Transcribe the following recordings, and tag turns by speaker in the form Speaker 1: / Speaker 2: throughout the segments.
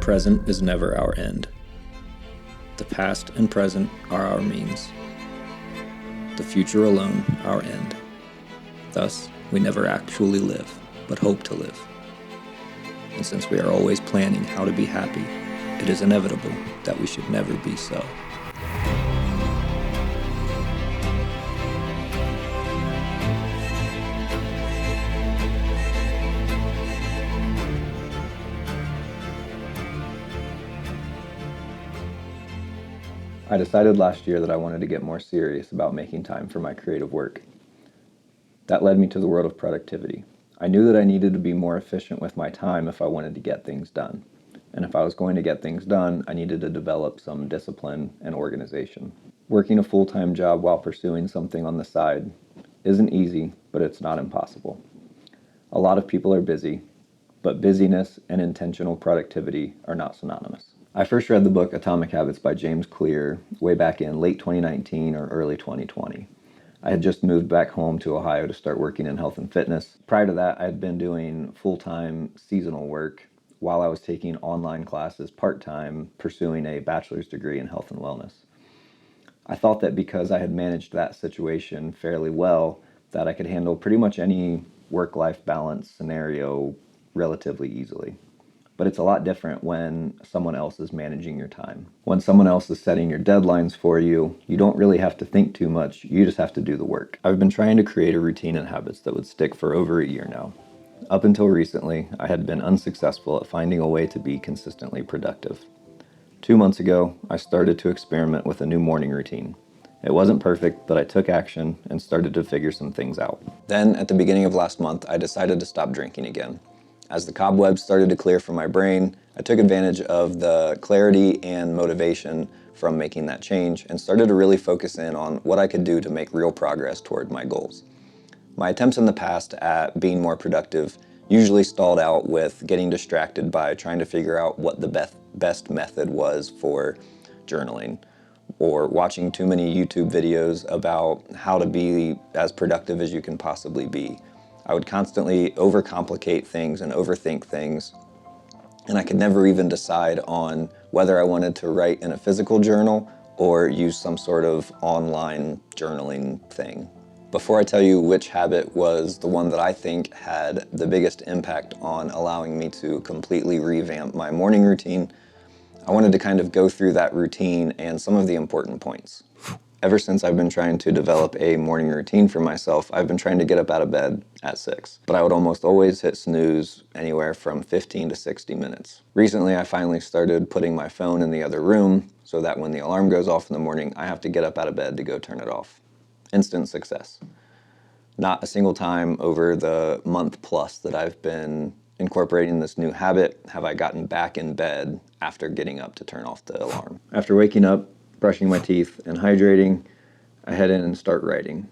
Speaker 1: present is never our end. The past and present are our means. The future alone our end. Thus, we never actually live, but hope to live. And since we are always planning how to be happy, it is inevitable that we should never be so. I decided last year that I wanted to get more serious about making time for my creative work. That led me to the world of productivity. I knew that I needed to be more efficient with my time if I wanted to get things done. And if I was going to get things done, I needed to develop some discipline and organization. Working a full-time job while pursuing something on the side isn't easy, but it's not impossible. A lot of people are busy, but busyness and intentional productivity are not synonymous. I first read the book Atomic Habits by James Clear way back in late 2019 or early 2020. I had just moved back home to Ohio to start working in health and fitness. Prior to that, I had been doing full-time seasonal work while I was taking online classes part-time, pursuing a bachelor's degree in health and wellness. I thought that because I had managed that situation fairly well, that I could handle pretty much any work-life balance scenario relatively easily. But it's a lot different when someone else is managing your time. When someone else is setting your deadlines for you, you don't really have to think too much, you just have to do the work. I've been trying to create a routine and habits that would stick for over a year now. Up until recently, I had been unsuccessful at finding a way to be consistently productive. 2 months ago, I started to experiment with a new morning routine. It wasn't perfect, but I took action and started to figure some things out. Then, at the beginning of last month, I decided to stop drinking again. As the cobwebs started to clear from my brain, I took advantage of the clarity and motivation from making that change and started to really focus in on what I could do to make real progress toward my goals. My attempts in the past at being more productive usually stalled out with getting distracted by trying to figure out what the best method was for journaling, or watching too many YouTube videos about how to be as productive as you can possibly be. I would constantly overcomplicate things and overthink things, and I could never even decide on whether I wanted to write in a physical journal or use some sort of online journaling thing. Before I tell you which habit was the one that I think had the biggest impact on allowing me to completely revamp my morning routine, I wanted to kind of go through that routine and some of the important points. Ever since I've been trying to develop a morning routine for myself, I've been trying to get up out of bed at 6. But I would almost always hit snooze anywhere from 15 to 60 minutes. Recently, I finally started putting my phone in the other room so that when the alarm goes off in the morning, I have to get up out of bed to go turn it off. Instant success. Not a single time over the month plus that I've been incorporating this new habit have I gotten back in bed after getting up to turn off the alarm. After waking up, brushing my teeth, and hydrating, I head in and start writing.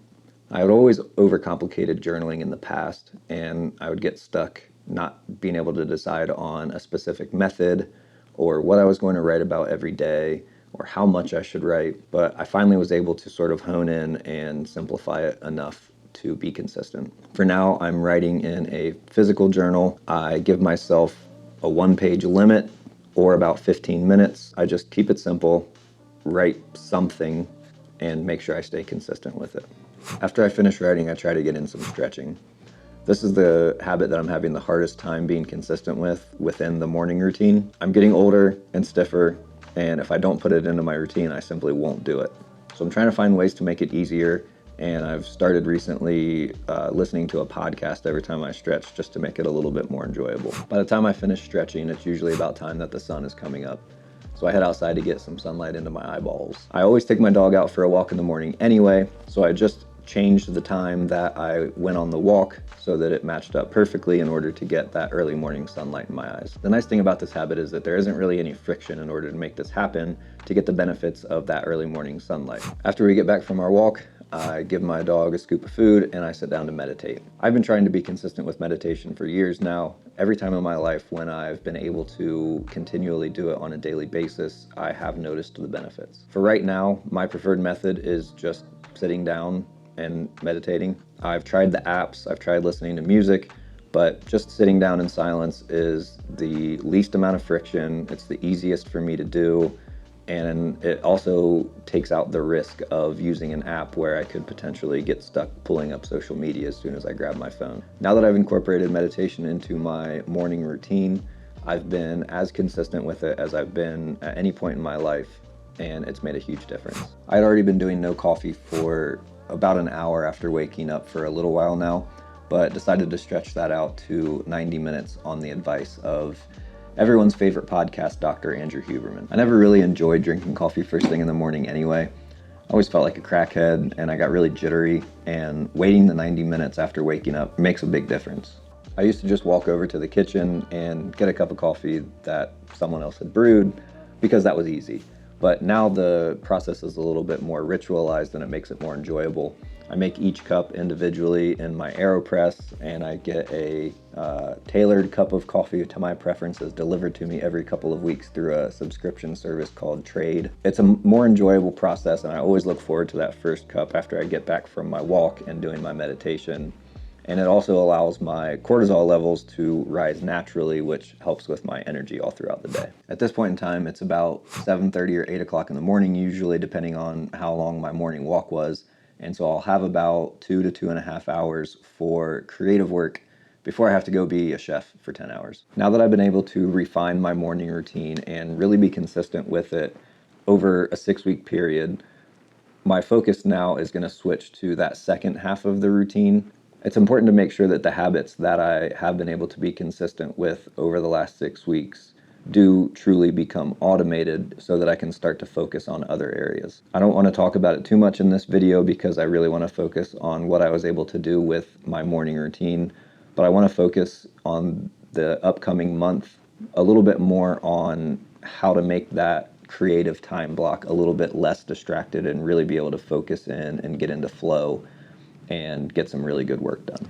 Speaker 1: I had always overcomplicated journaling in the past, and I would get stuck not being able to decide on a specific method or what I was going to write about every day or how much I should write, but I finally was able to sort of hone in and simplify it enough to be consistent. For now, I'm writing in a physical journal. I give myself a 1-page limit or about 15 minutes. I just keep it simple, write something, and make sure I stay consistent with it. After I finish writing, I try to get in some stretching. This is the habit that I'm having the hardest time being consistent with within the morning routine. I'm getting older and stiffer, and if I don't put it into my routine, I simply won't do it. So I'm trying to find ways to make it easier, and I've started recently listening to a podcast every time I stretch just to make it a little bit more enjoyable. By the time I finish stretching, it's usually about time that the sun is coming up. So I head outside to get some sunlight into my eyeballs. I always take my dog out for a walk in the morning anyway, so I just changed the time that I went on the walk so that it matched up perfectly in order to get that early morning sunlight in my eyes. The nice thing about this habit is that there isn't really any friction in order to make this happen to get the benefits of that early morning sunlight. After we get back from our walk, I give my dog a scoop of food and I sit down to meditate. I've been trying to be consistent with meditation for years now. Every time in my life when I've been able to continually do it on a daily basis, I have noticed the benefits. For right now, my preferred method is just sitting down and meditating. I've tried the apps, I've tried listening to music, But just sitting down in silence is the least amount of friction. It's the easiest for me to do. And it also takes out the risk of using an app where I could potentially get stuck pulling up social media as soon as I grab my phone. Now that I've incorporated meditation into my morning routine, I've been as consistent with it as I've been at any point in my life, and it's made a huge difference. I'd already been doing no coffee for about an hour after waking up for a little while now, but decided to stretch that out to 90 minutes on the advice of everyone's favorite podcast, Dr. Andrew Huberman. I never really enjoyed drinking coffee first thing in the morning anyway. I always felt like a crackhead and I got really jittery, and waiting the 90 minutes after waking up makes a big difference. I used to just walk over to the kitchen and get a cup of coffee that someone else had brewed because that was easy. But now the process is a little bit more ritualized and it makes it more enjoyable. I make each cup individually in my AeroPress, and I get a tailored cup of coffee to my preferences delivered to me every couple of weeks through a subscription service called Trade. It's a more enjoyable process, and I always look forward to that first cup after I get back from my walk and doing my meditation. And it also allows my cortisol levels to rise naturally, which helps with my energy all throughout the day. At this point in time, it's about 7:30 or 8 o'clock in the morning, usually, depending on how long my morning walk was. And so I'll have about 2 to 2.5 hours for creative work before I have to go be a chef for 10 hours. Now that I've been able to refine my morning routine and really be consistent with it over a 6-week period, my focus now is going to switch to that second half of the routine. It's important to make sure that the habits that I have been able to be consistent with over the last 6 weeks do truly become automated so that I can start to focus on other areas. I don't want to talk about it too much in this video because I really want to focus on what I was able to do with my morning routine, but I want to focus on the upcoming month a little bit more on how to make that creative time block a little bit less distracted and really be able to focus in and get into flow and get some really good work done.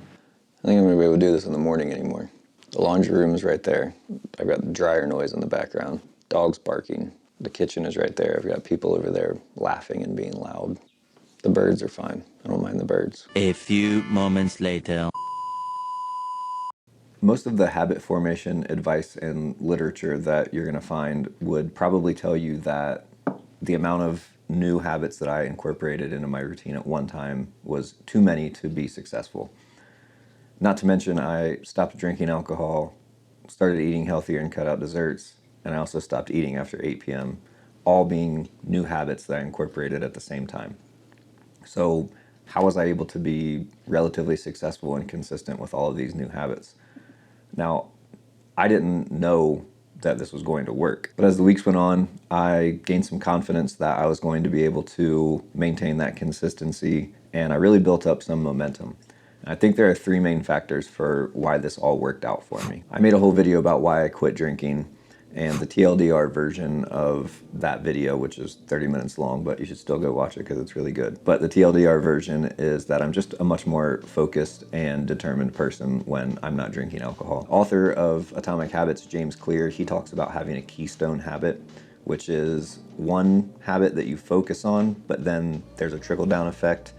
Speaker 1: I think I'm gonna be able to do this in the morning anymore. The laundry room is right there. I've got the dryer noise in the background. Dogs barking. The kitchen is right there. I've got people over there laughing and being loud. The birds are fine. I don't mind the birds.
Speaker 2: A few moments later.
Speaker 1: Most of the habit formation advice and literature that you're gonna find would probably tell you that the amount of new habits that I incorporated into my routine at one time was too many to be successful. Not to mention, I stopped drinking alcohol, started eating healthier and cut out desserts, and I also stopped eating after 8 p.m., all being new habits that I incorporated at the same time. So how was I able to be relatively successful and consistent with all of these new habits? Now, I didn't know that this was going to work, but as the weeks went on, I gained some confidence that I was going to be able to maintain that consistency, and I really built up some momentum. I think there are 3 main factors for why this all worked out for me. I made a whole video about why I quit drinking, and the TLDR version of that video, which is 30 minutes long, but you should still go watch it because it's really good. But the TLDR version is that I'm just a much more focused and determined person when I'm not drinking alcohol. Author of Atomic Habits, James Clear, he talks about having a keystone habit, which is one habit that you focus on, but then there's a trickle-down effect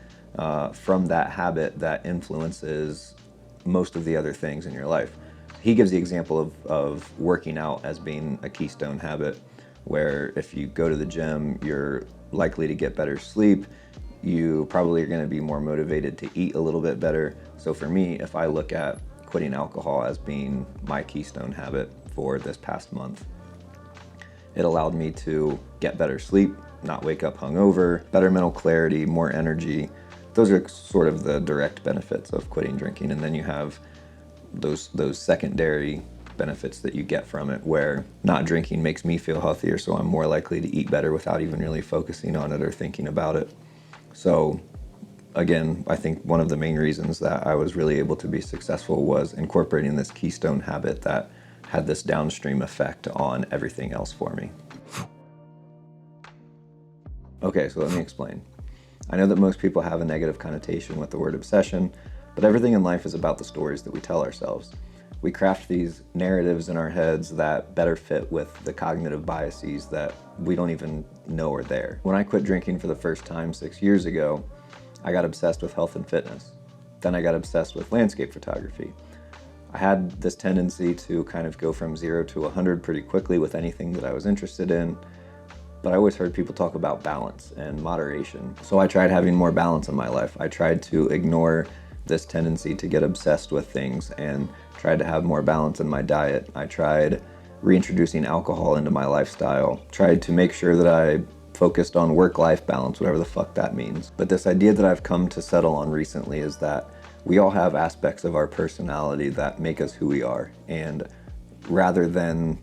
Speaker 1: from that habit that influences most of the other things in your life. He gives the example of working out as being a keystone habit, where if you go to the gym, you're likely to get better sleep. You probably are going to be more motivated to eat a little bit better. So for me, if I look at quitting alcohol as being my keystone habit for this past month, it allowed me to get better sleep, not wake up hungover, better mental clarity, more energy. Those are sort of the direct benefits of quitting drinking. And then you have those secondary benefits that you get from it, where not drinking makes me feel healthier, so I'm more likely to eat better without even really focusing on it or thinking about it. So again, I think one of the main reasons that I was really able to be successful was incorporating this keystone habit that had this downstream effect on everything else for me. Okay, so let me explain. I know that most people have a negative connotation with the word obsession, but everything in life is about the stories that we tell ourselves. We craft these narratives in our heads that better fit with the cognitive biases that we don't even know are there. When I quit drinking for the first time 6 years ago, I got obsessed with health and fitness. Then I got obsessed with landscape photography. I had this tendency to kind of go from 0 to 100 pretty quickly with anything that I was interested in, but I always heard people talk about balance and moderation. So I tried having more balance in my life. I tried to ignore this tendency to get obsessed with things and tried to have more balance in my diet. I tried reintroducing alcohol into my lifestyle, tried to make sure that I focused on work-life balance, whatever the fuck that means. But this idea that I've come to settle on recently is that we all have aspects of our personality that make us who we are. And rather than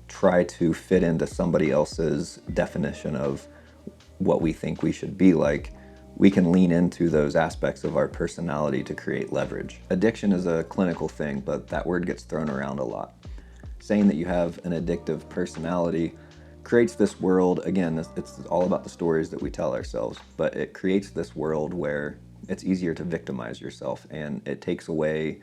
Speaker 1: try to fit into somebody else's definition of what we think we should be like, we can lean into those aspects of our personality to create leverage. Addiction is a clinical thing, but that word gets thrown around a lot. Saying that you have an addictive personality creates this world, again, it's all about the stories that we tell ourselves, but it creates this world where it's easier to victimize yourself, and it takes away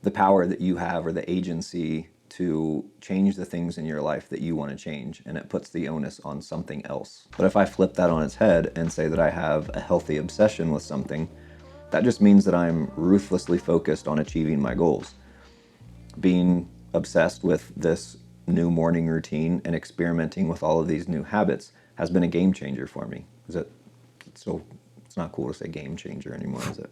Speaker 1: the power that you have or the agency to change the things in your life that you want to change, and it puts the onus on something else. But if I flip that on its head and say that I have a healthy obsession with something, that just means that I'm ruthlessly focused on achieving my goals. Being obsessed with this new morning routine and experimenting with all of these new habits has been a game changer for me. It's not cool to say game changer anymore, is it?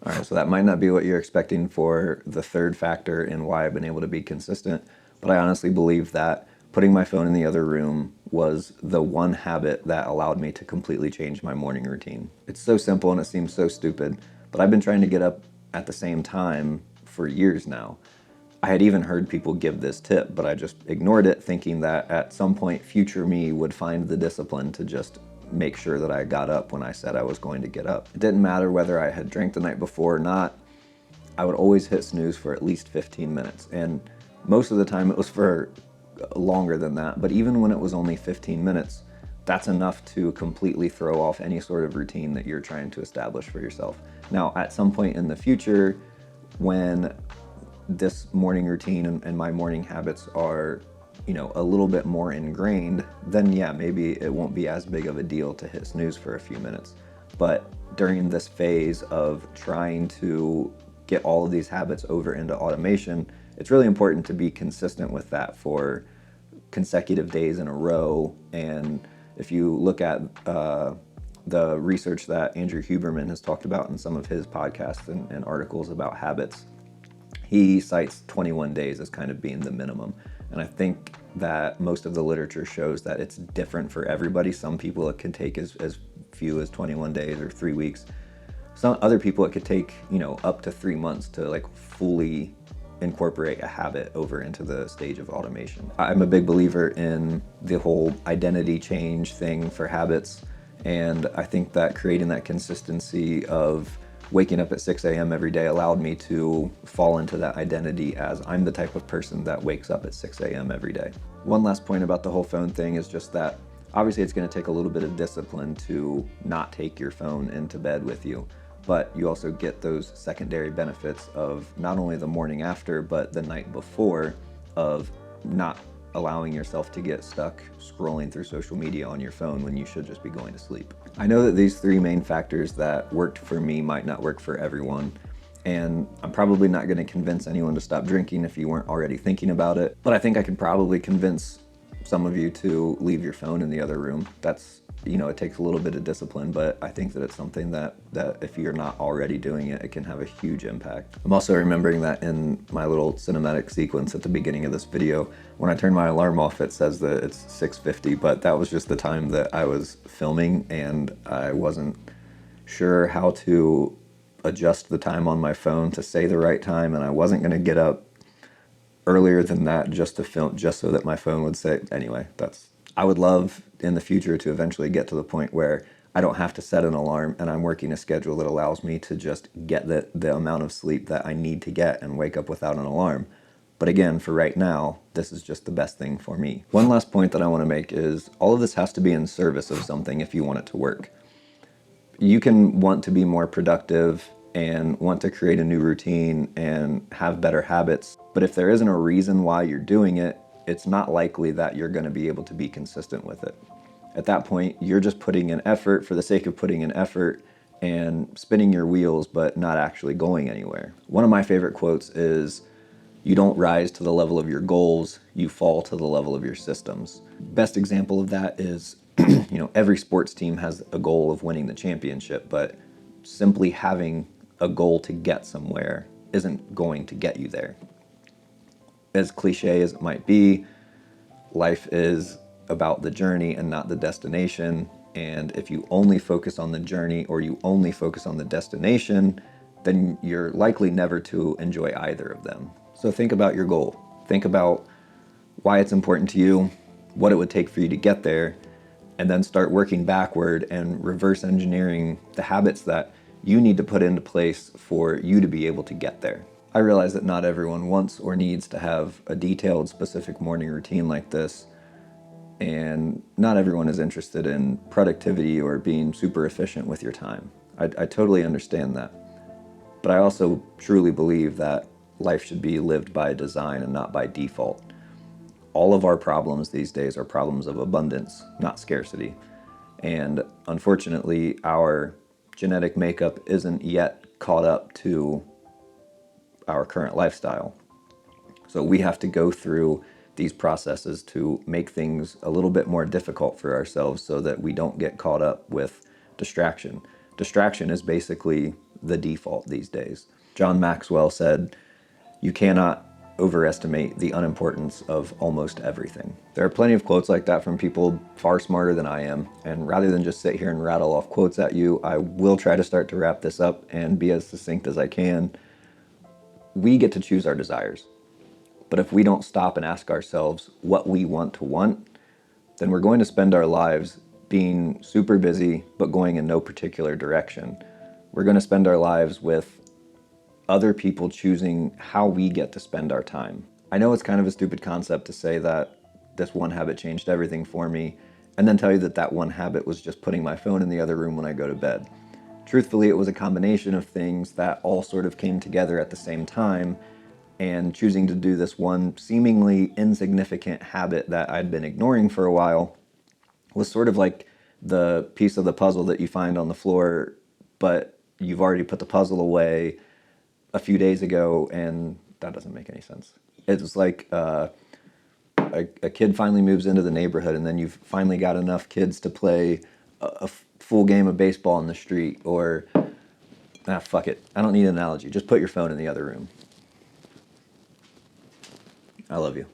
Speaker 1: All right, so that might not be what you're expecting for the third factor in why I've been able to be consistent, but I honestly believe that putting my phone in the other room was the one habit that allowed me to completely change my morning routine. It's so simple and it seems so stupid, but I've been trying to get up at the same time for years now. I had even heard people give this tip, but I just ignored it, thinking that at some point future me would find the discipline to just make sure that I got up when I said I was going to get up. It didn't matter whether I had drank the night before or not, I would always hit snooze for at least 15 minutes. And most of the time it was for longer than that, but even when it was only 15 minutes, that's enough to completely throw off any sort of routine that you're trying to establish for yourself. Now, at some point in the future, when this morning routine and my morning habits are, a little bit more ingrained, then yeah, maybe it won't be as big of a deal to hit snooze for a few minutes. But during this phase of trying to get all of these habits over into automation, it's really important to be consistent with that for consecutive days in a row. And if you look at the research that Andrew Huberman has talked about in some of his podcasts and articles about habits, he cites 21 days as kind of being the minimum. And I think that most of the literature shows that it's different for everybody. Some people it can take as few as 21 days or 3 weeks. Some other people it could take, up to 3 months to like fully incorporate a habit over into the stage of automation. I'm a big believer in the whole identity change thing for habits. And I think that creating that consistency of waking up at 6 a.m. every day allowed me to fall into that identity as I'm the type of person that wakes up at 6 a.m. every day. One last point about the whole phone thing is just that obviously it's going to take a little bit of discipline to not take your phone into bed with you, but you also get those secondary benefits of not only the morning after, but the night before, of not allowing yourself to get stuck scrolling through social media on your phone when you should just be going to sleep. I know that these three main factors that worked for me might not work for everyone, and I'm probably not going to convince anyone to stop drinking if you weren't already thinking about it, but I think I could probably convince some of you to leave your phone in the other room. That's, it takes a little bit of discipline, but I think that it's something that if you're not already doing it, it can have a huge impact. I'm also remembering that in my little cinematic sequence at the beginning of this video, when I turn my alarm off, it says that it's 6:50, but that was just the time that I was filming, and I wasn't sure how to adjust the time on my phone to say the right time, and I wasn't going to get up earlier than that just to film, just so that my phone would say, anyway, I would love in the future to eventually get to the point where I don't have to set an alarm and I'm working a schedule that allows me to just get the amount of sleep that I need to get and wake up without an alarm. But again, for right now, this is just the best thing for me. One last point that I want to make is all of this has to be in service of something if you want it to work. You can want to be more productive and want to create a new routine and have better habits, but if there isn't a reason why you're doing it, it's not likely that you're going to be able to be consistent with it. At that point, you're just putting in effort for the sake of putting in effort, and spinning your wheels but not actually going anywhere. One of my favorite quotes is, "You don't rise to the level of your goals, you fall to the level of your systems." Best example of that is, every sports team has a goal of winning the championship, but simply having a goal to get somewhere isn't going to get you there. As cliche as it might be, life is about the journey and not the destination. And if you only focus on the journey or you only focus on the destination, then you're likely never to enjoy either of them. So think about your goal. Think about why it's important to you, what it would take for you to get there, and then start working backward and reverse engineering the habits that you need to put into place for you to be able to get there. I realize that not everyone wants or needs to have a detailed, specific morning routine like this, and not everyone is interested in productivity or being super efficient with your time. I totally understand that. But I also truly believe that life should be lived by design and not by default. All of our problems these days are problems of abundance, not scarcity. And unfortunately, our genetic makeup isn't yet caught up to our current lifestyle. So we have to go through these processes to make things a little bit more difficult for ourselves so that we don't get caught up with distraction. Distraction is basically the default these days. John Maxwell said, "You cannot overestimate the unimportance of almost everything." There are plenty of quotes like that from people far smarter than I am, and rather than just sit here and rattle off quotes at you, I will try to start to wrap this up and be as succinct as I can. We get to choose our desires. But if we don't stop and ask ourselves what we want to want, then we're going to spend our lives being super busy, but going in no particular direction. We're going to spend our lives with other people choosing how we get to spend our time. I know it's kind of a stupid concept to say that this one habit changed everything for me, and then tell you that that one habit was just putting my phone in the other room when I go to bed. Truthfully, it was a combination of things that all sort of came together at the same time, and choosing to do this one seemingly insignificant habit that I'd been ignoring for a while was sort of like the piece of the puzzle that you find on the floor, but you've already put the puzzle away a few days ago, and that doesn't make any sense. It was like a kid finally moves into the neighborhood, and then you've finally got enough kids to play a full game of baseball in the street, or, fuck it. I don't need an analogy. Just put your phone in the other room. I love you.